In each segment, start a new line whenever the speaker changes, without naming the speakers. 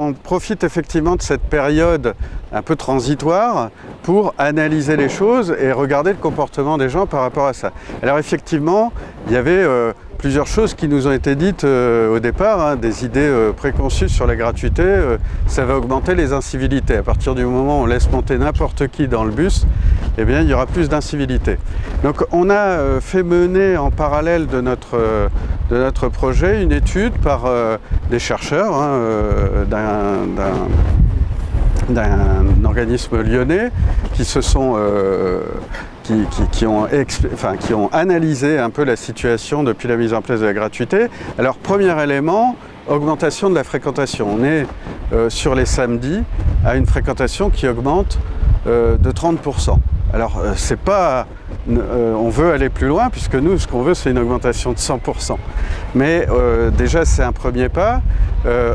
on profite effectivement de cette période un peu transitoire pour analyser les choses et regarder le comportement des gens par rapport à ça. Alors effectivement, il y avait plusieurs choses qui nous ont été dites au départ, hein, des idées préconçues sur la gratuité. Ça va augmenter les incivilités. À partir du moment où on laisse monter n'importe qui dans le bus, eh bien, il y aura plus d'incivilité. Donc on a fait mener en parallèle de notre projet une étude par des chercheurs hein, d'un organisme lyonnais qui se sont qui ont analysé un peu la situation depuis la mise en place de la gratuité. Alors premier élément, augmentation de la fréquentation. On est sur les samedis à une fréquentation qui augmente de 30%. Alors c'est pas, on veut aller plus loin puisque nous ce qu'on veut c'est une augmentation de 100%. Mais déjà c'est un premier pas,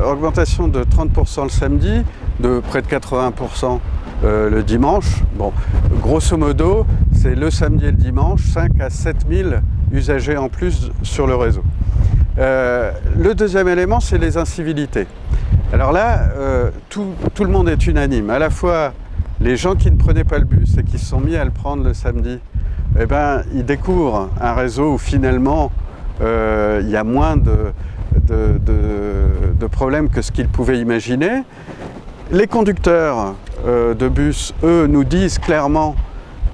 augmentation de 30% le samedi, de près de 80% le dimanche. Bon, grosso modo c'est le samedi et le dimanche, 5 à 7 000 usagers en plus sur le réseau. Le deuxième élément c'est les incivilités. Alors là tout le monde est unanime, à la fois les gens qui ne prenaient pas le bus et qui se sont mis à le prendre le samedi, eh ben, ils découvrent un réseau où finalement il y a moins de problèmes que ce qu'ils pouvaient imaginer. Les conducteurs de bus, eux, nous disent clairement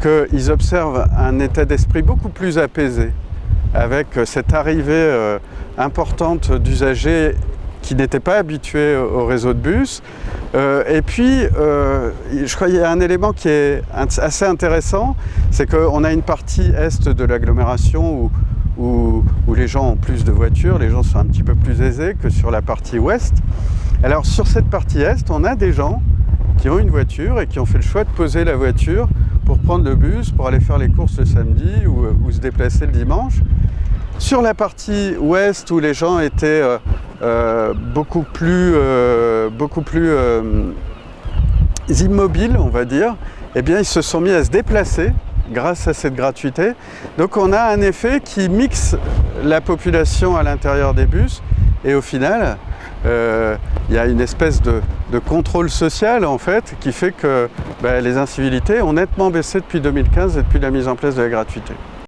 qu'ils observent un état d'esprit beaucoup plus apaisé avec cette arrivée importante d'usagers qui n'étaient pas habitués au réseau de bus. Et puis, je crois qu'il y a un élément qui est assez intéressant, c'est qu'on a une partie est de l'agglomération où les gens ont plus de voitures, les gens sont un petit peu plus aisés que sur la partie ouest. Alors sur cette partie est, on a des gens qui ont une voiture et qui ont fait le choix de poser la voiture pour prendre le bus, pour aller faire les courses le samedi ou se déplacer le dimanche. Sur la partie ouest où les gens étaient beaucoup plus immobiles, on va dire, eh bien ils se sont mis à se déplacer grâce à cette gratuité. Donc on a un effet qui mixe la population à l'intérieur des bus et au final il y a une espèce de contrôle social en fait qui fait que les incivilités ont nettement baissé depuis 2015 et depuis la mise en place de la gratuité.